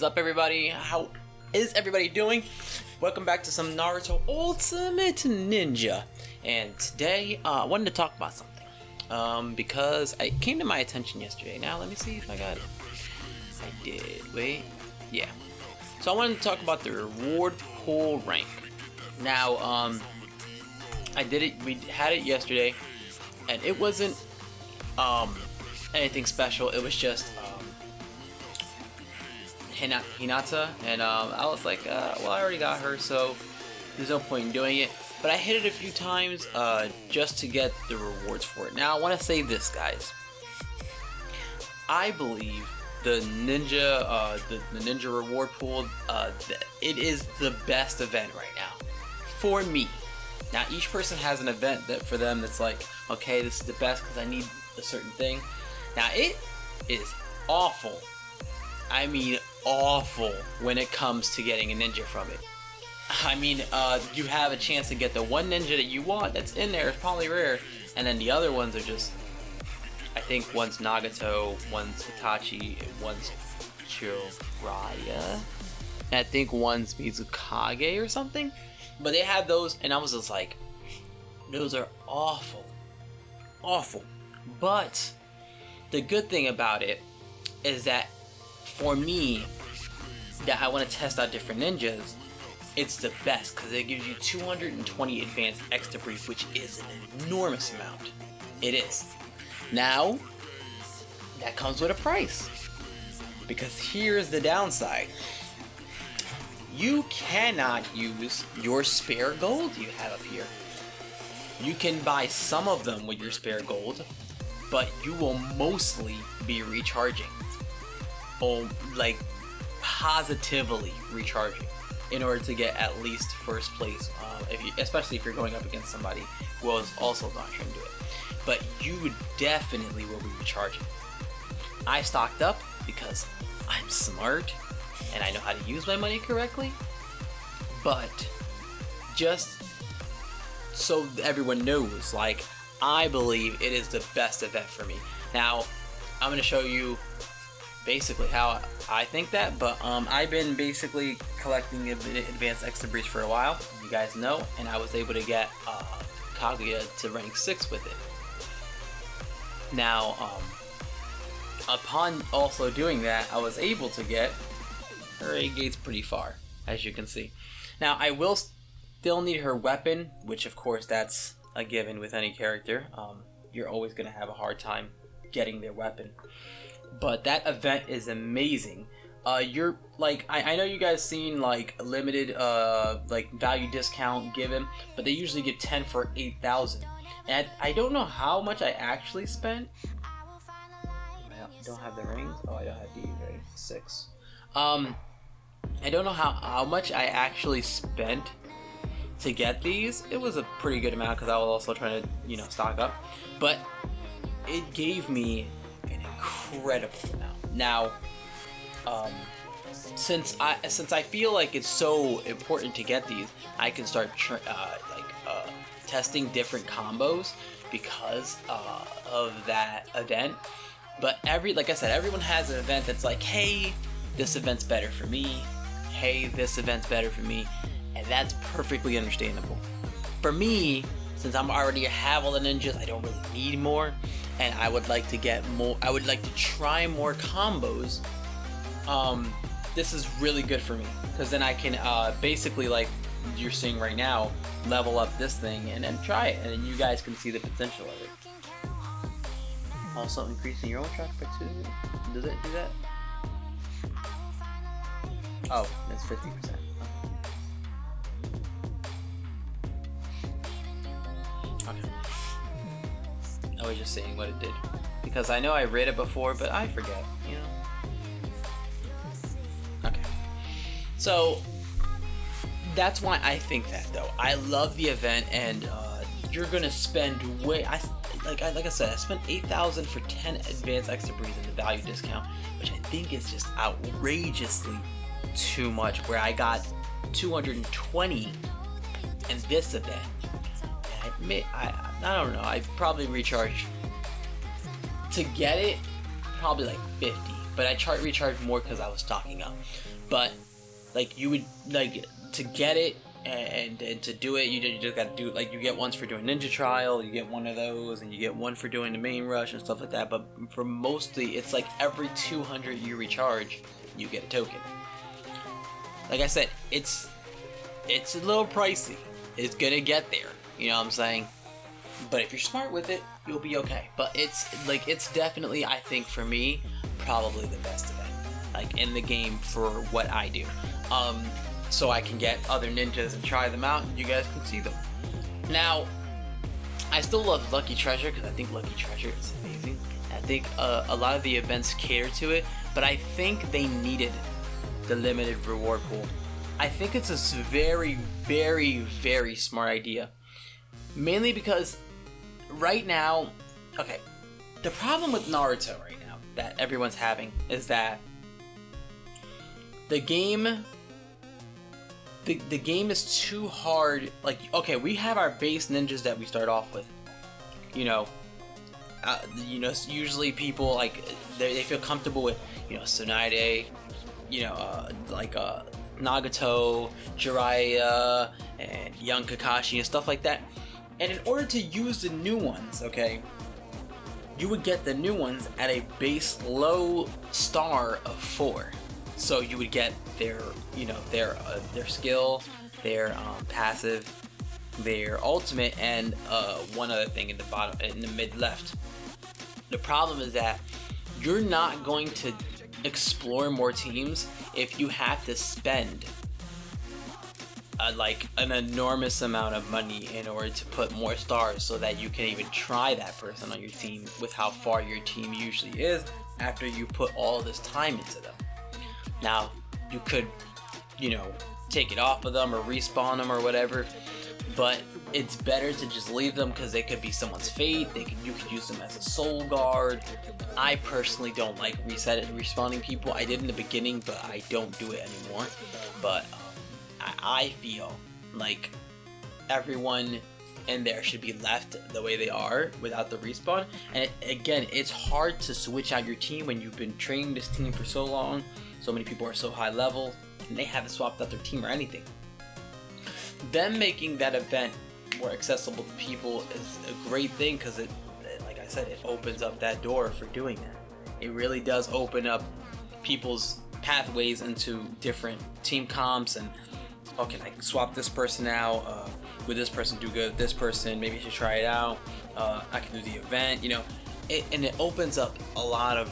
up, everybody? How is everybody doing? Welcome back to some Naruto Ultimate Ninja. And today, I wanted to talk about something. Because it came to my attention yesterday. Now, let me see if I got it. I did. Wait. Yeah. So I wanted to talk about the reward pool rank. Now, I did it. We had it yesterday, and it wasn't anything special. It was just Hinata, and I was like, well, I already got her, so there's no point in doing it. But I hit it a few times just to get the rewards for it. Now, I want to say this, guys. I believe the ninja, the ninja reward pool, it is the best event right now for me. Now, each person has an event that for them that's like, okay, this is the best because I need a certain thing. Now, it is awful. I mean, awful when it comes to getting a ninja from it. I mean, you have a chance to get the one ninja that you want that's in there. It's probably rare, and then the other ones are just, I think one's Nagato, one's Hitachi, and one's Jiraiya, and I think one's Mizukage or something. But they have those, and I was just like, those are awful. Awful. But the good thing about it is that for me, that I want to test out different ninjas, it's the best because it gives you 220 advanced X debris, which is an enormous amount. It is. Now, that comes with a price. Because here's the downside. You cannot use your spare gold you have up here. You can buy some of them with your spare gold, but you will mostly be recharging. Or like positively recharging in order to get at least first place, especially if you're going up against somebody who is also not trying to do it. But you definitely will be recharging. I stocked up because I'm smart and I know how to use my money correctly, but just so everyone knows, like, I believe it is the best event for me. Now, I'm going to show you basically how I think that, but I've been basically collecting advanced X debris for a while, you guys know, and I was able to get Kaguya to rank 6 with it. Now, upon also doing that, I was able to get her A gates pretty far, as you can see. Now, I will still need her weapon, which of course that's a given with any character. You're always going to have a hard time getting their weapon. But that event is amazing. You're like, I know you guys seen like limited like value discount given, but they usually give 10 for 8,000. And I don't know how much I actually spent. I don't have the rings. Oh, I don't have these, right? 6. I don't know how much I actually spent to get these. It was a pretty good amount because I was also trying to, you know, stock up. But it gave me an incredible amount. Now, since I feel like it's so important to get these, I can start testing different combos because of that event. But like I said, everyone has an event that's like, hey, this event's better for me. Hey, this event's better for me. And that's perfectly understandable. For me, since I'm already have all the ninjas, I don't really need more. And I would like to get more, I would like to try more combos. This is really good for me. Because then I can basically, like you're seeing right now, level up this thing and then try it. And then you guys can see the potential of it. Also increasing your own track by 2. Does it do that? Oh, that's 50%. Okay. I was just saying what it did. Because I know I read it before, but I forget, you know? Okay. So, that's why I think that, though. I love the event, and you're gonna spend way... Like I said, I spent 8,000 for 10 advanced X debris in the value discount, which I think is just outrageously too much, where I got 220 in this event. And I don't know, I probably recharged to get it probably like 50, but I recharged more because I was stocking up. but like you would like to get it and to do it, you just gotta do like you get ones for doing ninja trial, you get one of those, and you get one for doing the main rush and stuff like that. But for mostly, it's like every 200 you recharge, you get a token. Like I said, it's a little pricey. It's gonna get there, you know what I'm saying? But if you're smart with it, you'll be okay. But it's definitely, I think for me, probably the best event, like in the game for what I do. So I can get other ninjas and try them out, and you guys can see them. Now, I still love Lucky Treasure because I think Lucky Treasure is amazing. I think a lot of the events cater to it, but I think they needed the limited reward pool. I think it's a very, very, very smart idea. Mainly because right now, okay, the problem with Naruto right now that everyone's having is that the game is too hard. Like, okay, we have our base ninjas that we start off with. You know, usually people like they feel comfortable with, Tsunade, Nagato, Jiraiya, and young Kakashi and stuff like that. And in order to use the new ones, okay, you would get the new ones at a base low star of 4. So you would get their skill, their passive, their ultimate, and one other thing in the mid left. The problem is that you're not going to explore more teams if you have to spend like an enormous amount of money in order to put more stars so that you can even try that person on your team with how far your team usually is after you put all this time into them. Now, you could, take it off of them or respawn them or whatever, but it's better to just leave them because they could be someone's fate. You could use them as a soul guard. I personally don't like respawning people. I did in the beginning, but I don't do it anymore. But I feel like everyone in there should be left the way they are without the respawn. And again, it's hard to switch out your team when you've been training this team for so long. So many people are so high level and they haven't swapped out their team or anything. Them making that event more accessible to people is a great thing because it, like I said, it opens up that door for doing that. It really does open up people's pathways into different team comps and, okay, I can swap this person out, with this person do good, this person, maybe I should try it out, I can do the event, and it opens up a lot of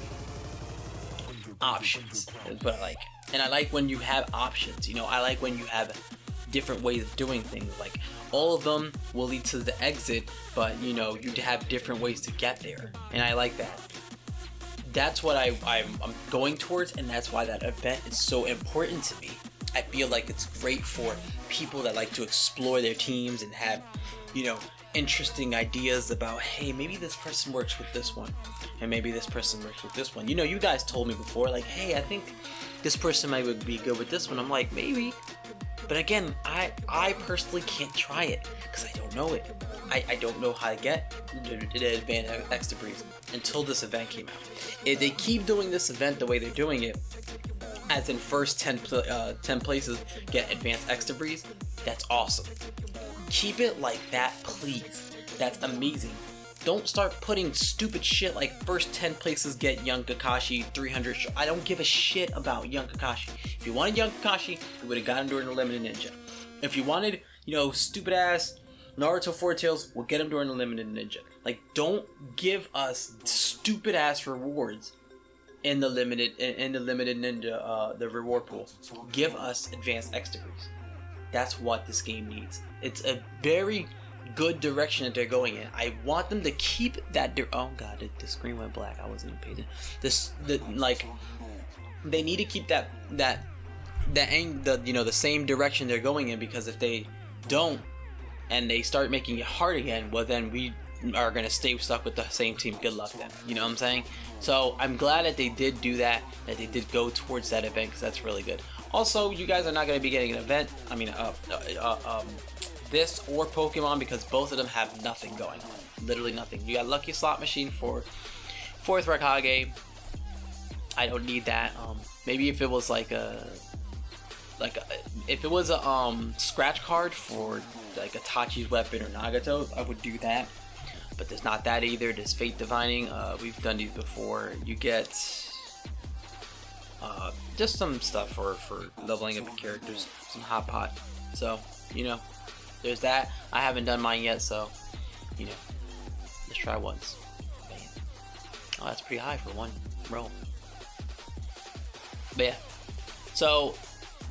options, is what I like. And I like when you have options, I like when you have different ways of doing things. Like, all of them will lead to the exit, but you have different ways to get there, and I like that. That's what I'm going towards, and that's why that event is so important to me. I feel like it's great for people that like to explore their teams and have, interesting ideas about, hey, maybe this person works with this one, and maybe this person works with this one. You guys told me before, like, hey, I think this person might be good with this one. I'm like, maybe. But again, I personally can't try it because I don't know it. I don't know how to get the advanced extra breeze until this event came out. If they keep doing this event the way they're doing it, as in first 10 places get advanced extra breeze, that's awesome. Keep it like that, please. That's amazing. Don't start putting stupid shit like first 10 places get young Kakashi 300. I don't give a shit about young Kakashi. If you wanted young Kakashi, you would have got him during the limited ninja. If you wanted, stupid ass Naruto Four Tails, we'll get him during the limited ninja. Like, don't give us stupid ass rewards in the limited ninja, the reward pool. Give us advanced extra breeze. That's what this game needs. It's a very good direction that they're going in. I want them to keep that. Oh god, the screen went black. I wasn't even paying. They need to keep the same direction they're going in, because if they don't and they start making it hard again, well then we are gonna stay stuck with the same team. Good luck then. You know what I'm saying? So I'm glad that they did do that they did go towards that event, because that's really good. Also, you guys are not going to be getting an event, this or Pokemon, because both of them have nothing going on. Literally nothing. You got Lucky Slot Machine for 4th Raikage. I don't need that. Maybe if it was like like if it was a scratch card for like Itachi's weapon or Nagato's, I would do that. But there's not that either. There's Fate Divining. We've done these before. You get just some stuff for leveling up your characters, some hot pot. So there's that. I haven't done mine yet, so let's try once. Man. Oh, that's pretty high for one roll. But yeah, so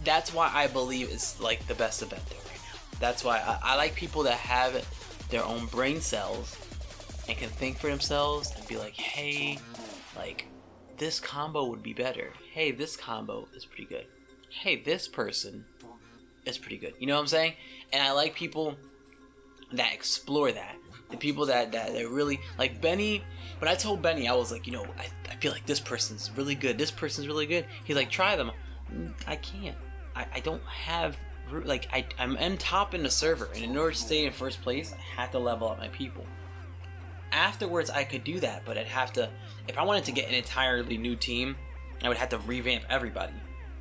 that's why I believe it's like the best event there right now. That's why I like people that have their own brain cells and can think for themselves and be like, hey, like this combo would be better. Hey, this combo is pretty good. Hey, this person is pretty good. You know what I'm saying? And I like people that explore that. The people that really, like Benny. When I told Benny, I was like, I feel like this person's really good. This person's really good. He's like, try them. I can't. I don't have, like, I'm top in the server. And in order to stay in first place, I have to level up my people. Afterwards, I could do that, but I'd have to, if I wanted to get an entirely new team, I would have to revamp everybody.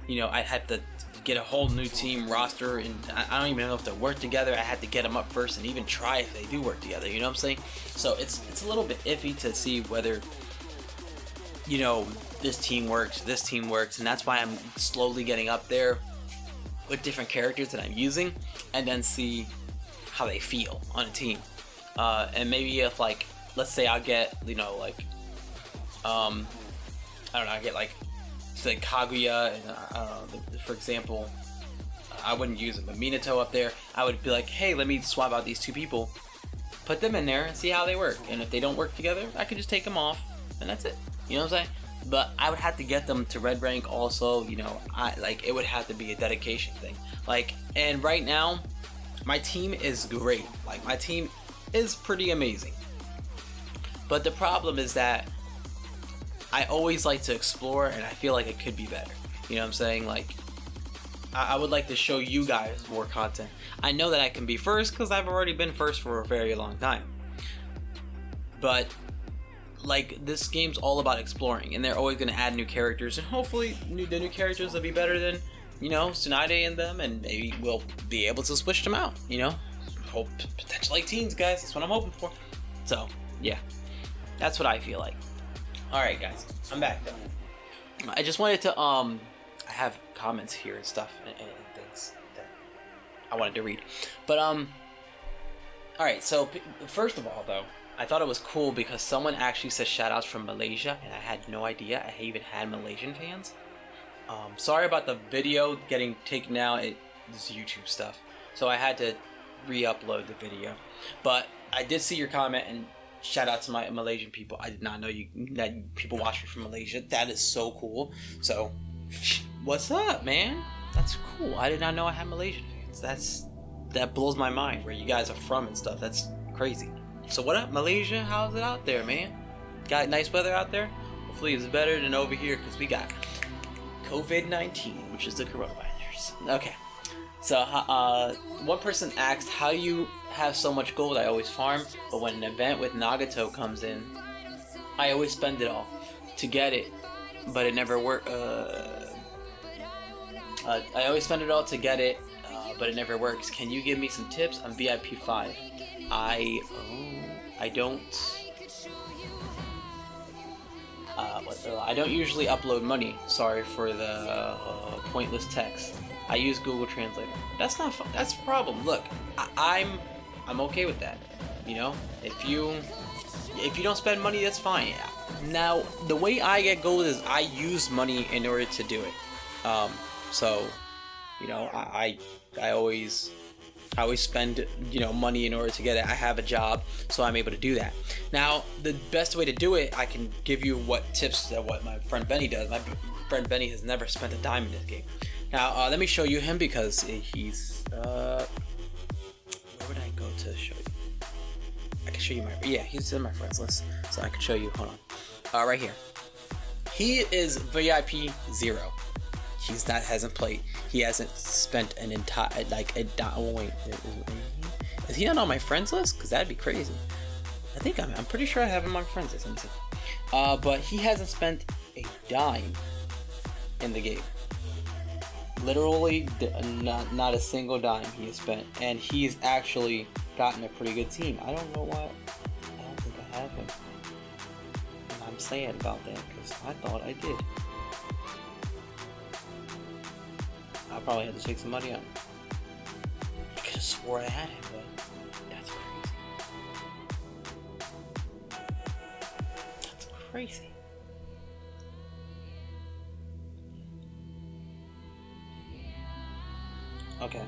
I'd have to get a whole new team roster, and I don't even know if they work together. I had to get them up first and even try if they do work together. You know what I'm saying? So it's a little bit iffy to see whether this team works, and that's why I'm slowly getting up there with different characters that I'm using, and then see how they feel on a team. And maybe if, like, let's say I get I don't know, I get like say Kaguya, and I don't know, for example, I wouldn't use it, but Minato up there, I would be like, hey, let me swap out these two people, put them in there and see how they work, and if they don't work together, I could just take them off, and that's it. You know what I'm saying? But I would have to get them to red rank also. It would have to be a dedication thing. And right now, my team is great. Like, my team is pretty amazing. But the problem is that I always like to explore, and I feel like it could be better. You know what I'm saying? Like, I would like to show you guys more content. I know that I can be first because I've already been first for a very long time. But, like, this game's all about exploring, and they're always going to add new characters, and hopefully the new characters will be better than, Tsunade and them, and maybe we'll be able to switch them out, Hope potential like teens, guys. That's what I'm hoping for. So, yeah. That's what I feel like. Alright, guys. I'm back, though. I just wanted to, I have comments here and stuff, and things that I wanted to read. But, alright, so, first of all, though, I thought it was cool because someone actually said shoutouts from Malaysia, and I had no idea I even had Malaysian fans. Sorry about the video getting taken out. It's YouTube stuff. So I had to re-upload the video. But I did see your comment, and shout out to my Malaysian people. I did not know that people watch me from Malaysia. That is so cool. So, what's up, man? That's cool. I did not know I had Malaysian fans. That blows my mind where you guys are from and stuff. That's crazy. So what up, Malaysia? How's it out there, man? Got nice weather out there? Hopefully it's better than over here because we got COVID-19, which is the coronavirus. Okay. So, one person asked, how you have so much gold? I always farm, but when an event with Nagato comes in, I always spend it all to get it, but it never works. I always spend it all to get it, but it never works. Can you give me some tips? I'm VIP 5. I don't usually upload money. Sorry for the pointless text. I use Google Translator. That's not fun. That's a problem. Look, I'm okay with that. If you don't spend money, that's fine. Now, the way I get gold is I use money in order to do it. So, I always spend, money in order to get it. I have a job, so I'm able to do that. Now, the best way to do it, I can give you what my friend Benny does. My friend Benny has never spent a dime in this game. Now, let me show you him because he's, where would I go to show you? I can show you he's in my friends list, so I can show you, hold on. Right here. He is VIP 0. Hasn't played. He hasn't spent an entire, wait, is he not on my friends list? Because that'd be crazy. I'm pretty sure I have him on my friends list. But he hasn't spent a dime in the game. Literally, not a single dime he has spent, and he's actually gotten a pretty good team. I don't know why. I don't think I have him. And I'm sad about that because I thought I did. I probably had to take some money out. I could have swore I had him, but that's crazy. That's crazy. Okay,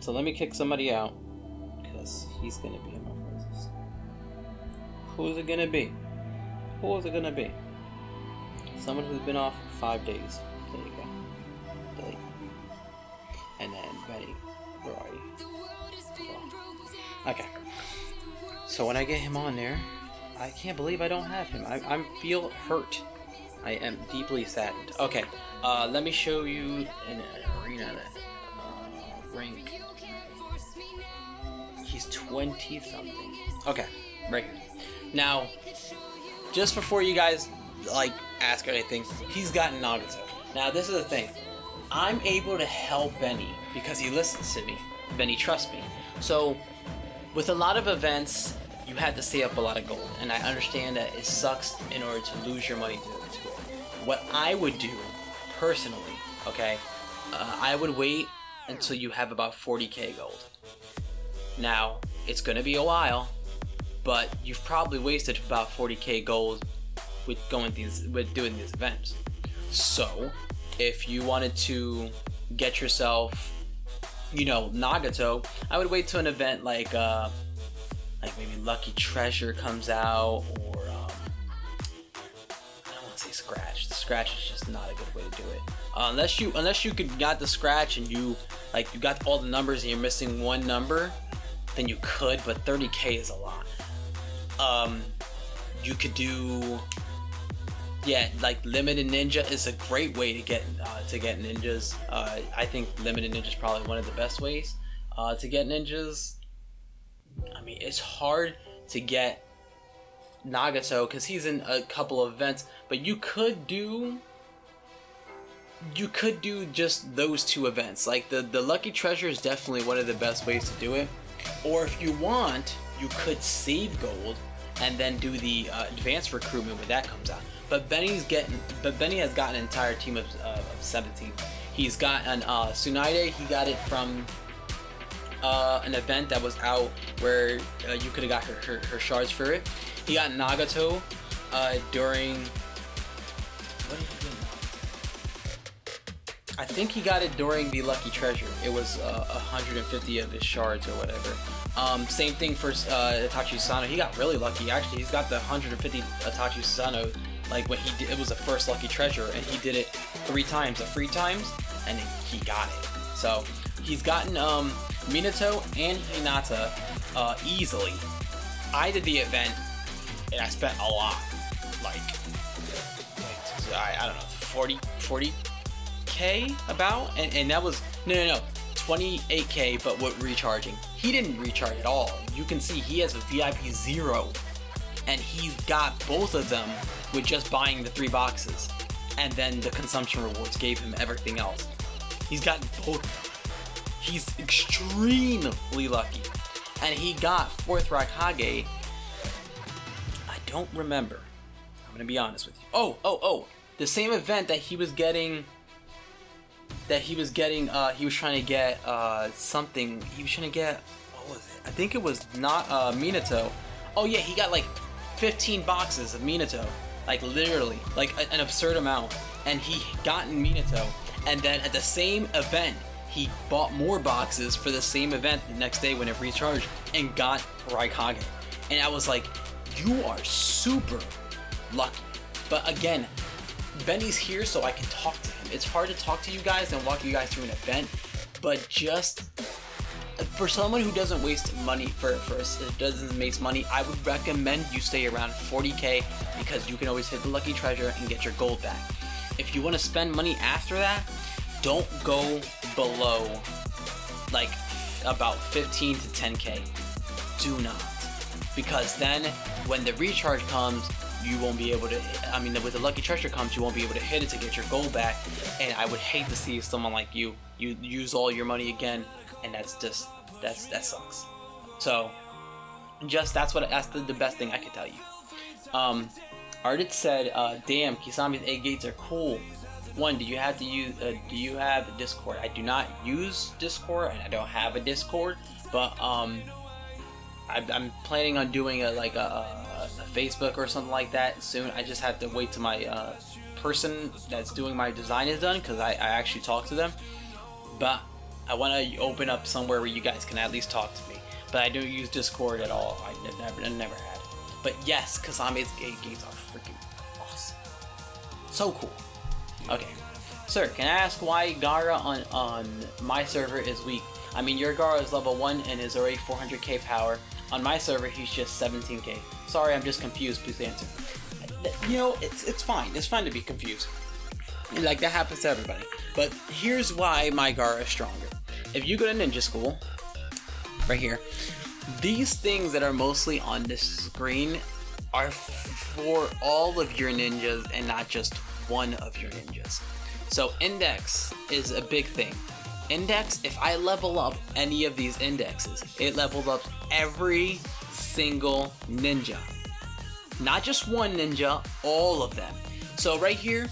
so let me kick somebody out because he's gonna be in my friends. Who's it gonna be? Who is it gonna be? Someone who's been off 5 days. There you go. Delete. And then Betty, where are you? Oh. Okay. So when I get him on there, I can't believe I don't have him. I feel hurt. I am deeply saddened. Okay, let me show you an arena that. Rank. He's 20 something. Okay, right here. Now, just before you guys like ask or anything, he's gotten Naruto. Now this is the thing. I'm able to help Benny because he listens to me. Benny trusts me. So with a lot of events, you had to save up a lot of gold, and I understand that it sucks in order to lose your money to it. What I would do personally, okay, I would wait until you have about 40k gold. Now, it's gonna be a while, but you've probably wasted about 40k gold with doing these events. So, if you wanted to get yourself, Nagato, I would wait till an event like maybe Lucky Treasure comes out, or I don't want to say Scratch. The Scratch is just not a good way to do it. Unless you got the Scratch and you got all the numbers and you're missing one number, then you could. But 30k is a lot. You could do, like Limited Ninja is a great way to get ninjas. I think Limited Ninja is probably one of the best ways to get ninjas. I mean, it's hard to get Nagato because he's in a couple of events, but you could do just those two events. Like the Lucky Treasure is definitely one of the best ways to do it. Or if you want, you could save gold and then do the advanced recruitment when that comes out. But Benny has gotten an entire team of 17. He's got an Tsunade. He got it from an event that was out where you could have got her shards for it. He got Nagato during. What did he do? I think he got it during the Lucky Treasure. It was 150 of his shards or whatever. Same thing for Itachi Susano. He got really lucky. Actually, he's got the 150 Itachi Susano. Like when he did, it was the first Lucky Treasure, and he did it 3 times, the free times, and he got it. So he's gotten Minato and Hinata easily. I did the event, and I spent a lot, like I don't know, 40k about, and that was no 28k, but with recharging. He didn't recharge at all. You can see he has a VIP 0, and he's got both of them with just buying the 3 boxes, and then the consumption rewards gave him everything else. He's gotten both. He's extremely lucky, and he got 4th Raikage. I don't remember. I'm gonna be honest with you. Oh! The same event that he was getting. He was trying to get something. He was trying to get, what was it? I think it was not Minato. Oh yeah, he got like 15 boxes of Minato. Like literally, like an absurd amount. And he gotten Minato. And then at the same event, he bought more boxes for the same event the next day when it recharged and got Raikage. And I was like, you are super lucky. But again, Benny's here so I can talk to him. It's hard to talk to you guys and walk you guys through an event, but just for someone who doesn't waste money, doesn't waste money, I would recommend you stay around 40k because you can always hit the Lucky Treasure and get your gold back. If you want to spend money after that, don't go below like about 15 to 10k. Do not, because then when the recharge comes, you won't be able to, I mean, with the lucky treasure comes, you won't be able to hit it to get your gold back. And I would hate to see someone like you use all your money again, and that sucks. So just that's the best thing I can tell you. Ardit said, damn, Kisami's 8 gates are cool. One, do you have Discord? I do not use Discord, and I don't have a Discord, but I'm planning on doing a Facebook or something like that soon. I just have to wait till my person that's doing my design is done, because I actually talk to them. But I want to open up somewhere where you guys can at least talk to me. But I don't use Discord at all. I never had. But yes, Kasami's 8 gates are freaking awesome. So cool. Okay, sir, can I ask why Gara on my server is weak? I mean, your Gara is level 1 and is already 400k power. On my server, he's just 17k. Sorry, I'm just confused. Please answer. You know, it's fine. It's fine to be confused. Like, that happens to everybody. But here's why my Gara is stronger. If you go to ninja school, right here, these things that are mostly on this screen are for all of your ninjas and not just one of your ninjas. So index is a big thing. Index, if I level up any of these indexes, it levels up every single ninja. Not just one ninja, all of them. So right here,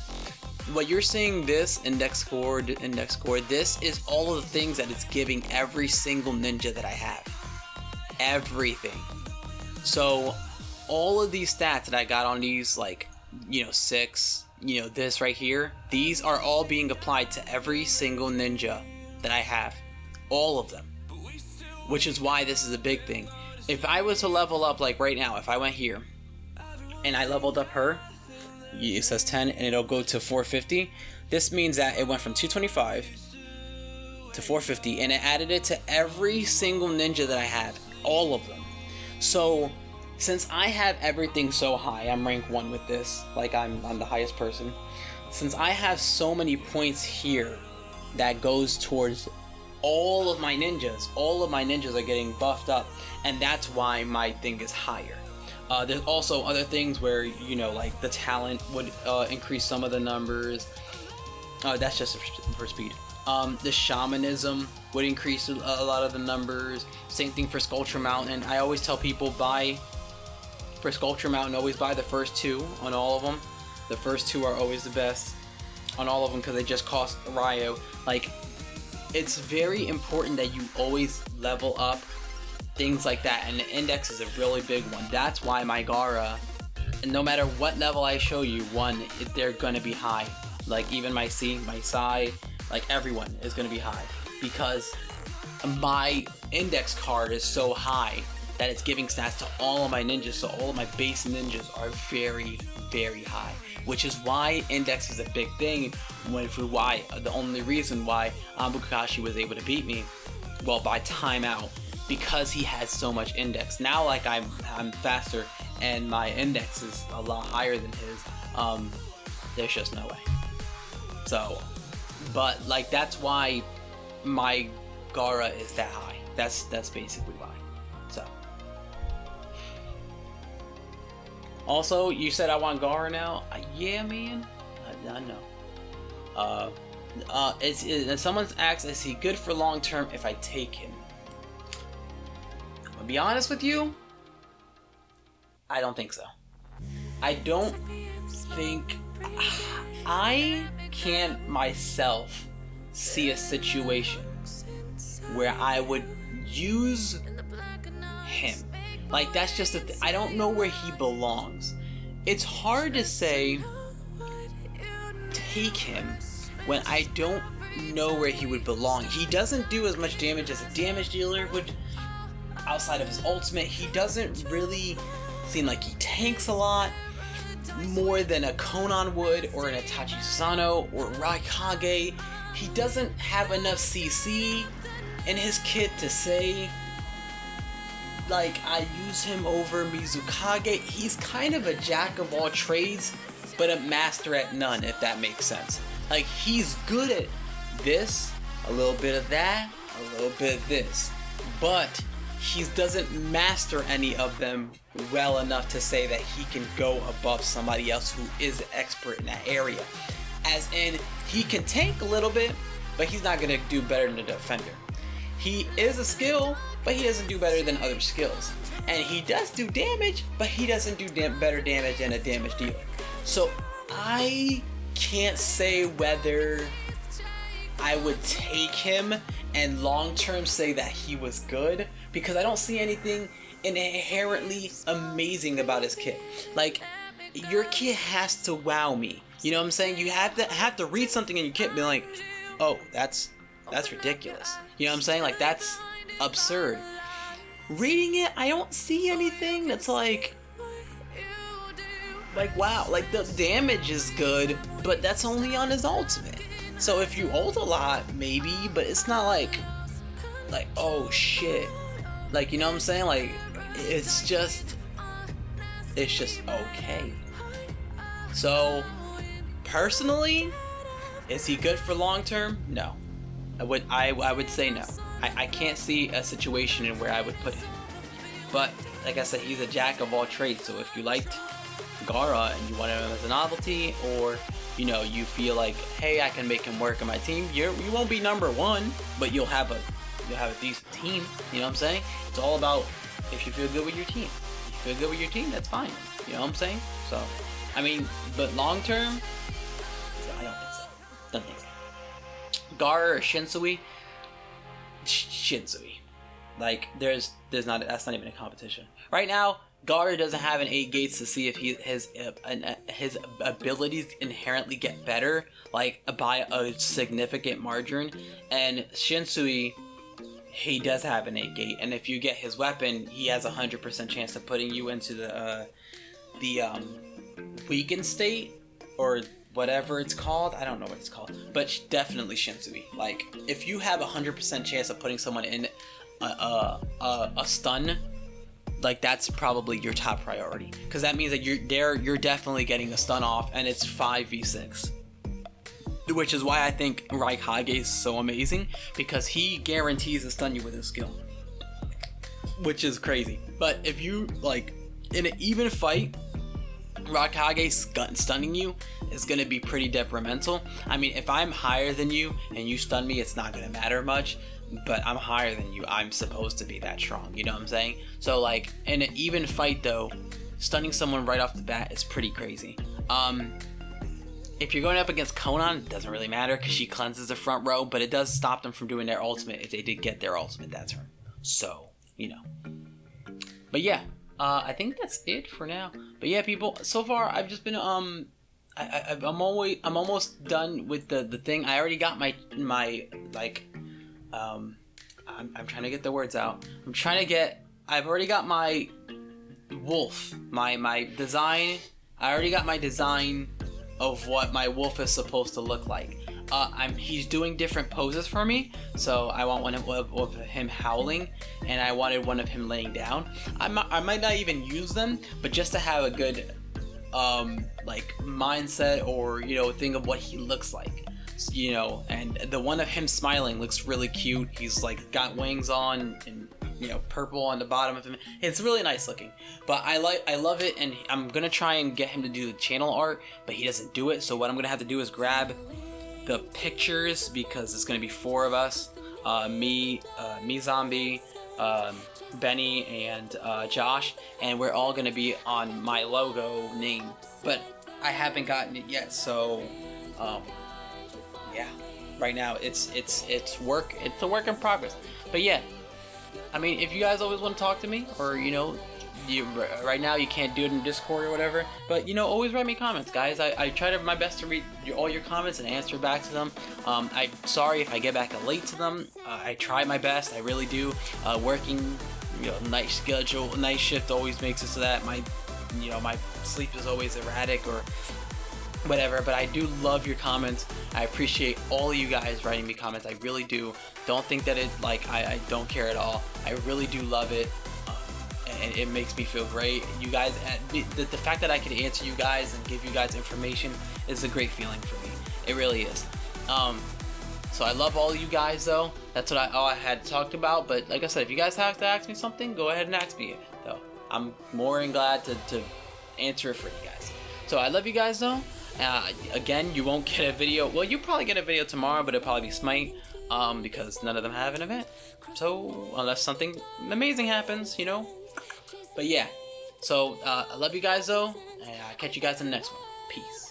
what you're seeing, this index score, this is all of the things that it's giving every single ninja that I have. Everything. So all of these stats that I got on these, like, 6, this right here, these are all being applied to every single ninja that I have. All of them. Which is why this is a big thing. If I was to level up, like right now, if I went here and I leveled up her, it says 10 and it'll go to 450. This means that it went from 225 to 450 and it added it to every single ninja that I have. All of them. So since I have everything so high, I'm rank 1 with this, like I'm the highest person. Since I have so many points here that goes towards all of my ninjas are getting buffed up, and that's why my thing is higher. There's also other things where, like the talent would increase some of the numbers. That's just for speed. The shamanism would increase a lot of the numbers. Same thing for Sculpture Mountain. I always tell people for Sculpture Mountain, always buy the first 2 on all of them. The first 2 are always the best on all of them because they just cost Ryo. Like, it's very important that you always level up things like that, and the index is a really big one. That's why my Gara, and no matter what level I show you, they're gonna be high. Like even my C, my Psy, like everyone is gonna be high because my index card is so high that it's giving stats to all of my ninjas, so all of my base ninjas are very, very high, which is why index is a big thing. The only reason why Kakashi was able to beat me, well, by timeout, because he has so much index. Now, like I'm faster and my index is a lot higher than his. There's just no way. So, but like that's why my Gara is that high. That's basically why. So. Also, you said I want Gara now. Yeah, man. I know. Someone's asked, is he good for long term if I take him? I'm gonna be honest with you. I don't think so. I don't think. I can't myself see a situation where I would use him. Like, that's just I don't know where he belongs. It's hard to say take him when I don't know where he would belong. He doesn't do as much damage as a damage dealer would outside of his ultimate. He doesn't really seem like he tanks a lot more than a Konan would, or an Itachi Sano, or Raikage. He doesn't have enough CC in his kit to say, like, I use him over Mizukage. He's kind of a jack of all trades, but a master at none, if that makes sense. Like, he's good at this, a little bit of that, a little bit of this, but he doesn't master any of them well enough to say that he can go above somebody else who is an expert in that area. As in, he can tank a little bit, but he's not going to do better than a defender. He is a skill, but he doesn't do better than other skills. And he does do damage, but he doesn't do better damage than a damage dealer. So I can't say whether I would take him and long term say that he was good, because I don't see anything inherently amazing about his kit. Like, your kit has to wow me. You know what I'm saying? You have to read something in your kit and be like, oh, that's ridiculous. You know what I'm saying? Like, that's absurd. Reading it, I don't see anything that's like wow, like the damage is good, but that's only on his ultimate. So if you ult a lot, maybe, but it's not like oh shit. Like, you know what I'm saying? Like, it's just okay. So personally, is he good for long term? No. I would say no. I can't see a situation in where I would put him. But like I said, he's a jack of all trades. So if you liked Gara and you wanted him as a novelty, or you know, you feel like, hey, I can make him work on my team, you won't be number one, but you'll have a decent team. You know what I'm saying? It's all about if you feel good with your team. If you feel good with your team, that's fine. You know what I'm saying? So, I mean, but long term, I don't think so. Gara or Shinsui? Shinsui. Like, that's not even a competition right now. Gara doesn't have an 8 gates to see if his abilities inherently get better, like by a significant margin. And Shinsui, he does have an 8 gate, and if you get his weapon, he has 100% chance of putting you into the weakened state, or whatever it's called. I don't know what it's called, but definitely Shinsui. Like, if you have 100% chance of putting someone in a stun, like, that's probably your top priority, because that means that you're definitely getting a stun off, and it's 5v6, which is why I think Raikage is so amazing, because he guarantees to stun you with his skill, which is crazy. But if you, like, in an even fight, Raikage stunning you is going to be pretty detrimental. I mean, if I'm higher than you and you stun me, it's not going to matter much, but I'm higher than you, I'm supposed to be that strong, you know what I'm saying? So, like, in an even fight though, stunning someone right off the bat is pretty crazy. If you're going up against Conan, it doesn't really matter, because she cleanses the front row, but it does stop them from doing their ultimate if they did get their ultimate that turn. So, you know. But yeah, I think that's it for now. But yeah, people, so far I've just been I'm almost done with the thing. I already got my like I'm trying to get the words out. I've already got my wolf, my design. I already got my design of what my wolf is supposed to look like. He's doing different poses for me, so I want one of him howling, and I wanted one of him laying down. I might not even use them, but just to have a good like mindset, or, you know, think of what he looks like, you know. And the one of him smiling looks really cute. He's like got wings on, and, you know, purple on the bottom of him. It's really nice looking. But I love it, and I'm gonna try and get him to do the channel art, but he doesn't do it. So what I'm gonna have to do is grab the pictures, because it's gonna be 4 of us, me Zombie, Benny, and Josh, and we're all gonna be on my logo name, but I haven't gotten it yet. So yeah, right now it's a work in progress. But yeah, I mean, if you guys always want to talk to me, or, you know, right now you can't do it in Discord or whatever, but, you know, always write me comments, guys. I try my best to read all your comments and answer back to them. I'm sorry if I get back late to them. I try my best, I really do. Working, you know, night schedule, night shift always makes it so that my sleep is always erratic or whatever, but I do love your comments. I appreciate all of you guys writing me comments. I really do. Don't think that I don't care at all. I really do love it. And it makes me feel great. You guys, the fact that I can answer you guys and give you guys information is a great feeling for me. It really is. So I love all you guys though. That's what I had talked about. But like I said, if you guys have to ask me something, go ahead and ask me though. I'm more than glad to answer it for you guys. So I love you guys though. Again, you won't get a video. Well, you probably get a video tomorrow, but it'll probably be Smite because none of them have an event. So unless something amazing happens, you know. But yeah. So I love you guys though, and I'll catch you guys in the next one. Peace.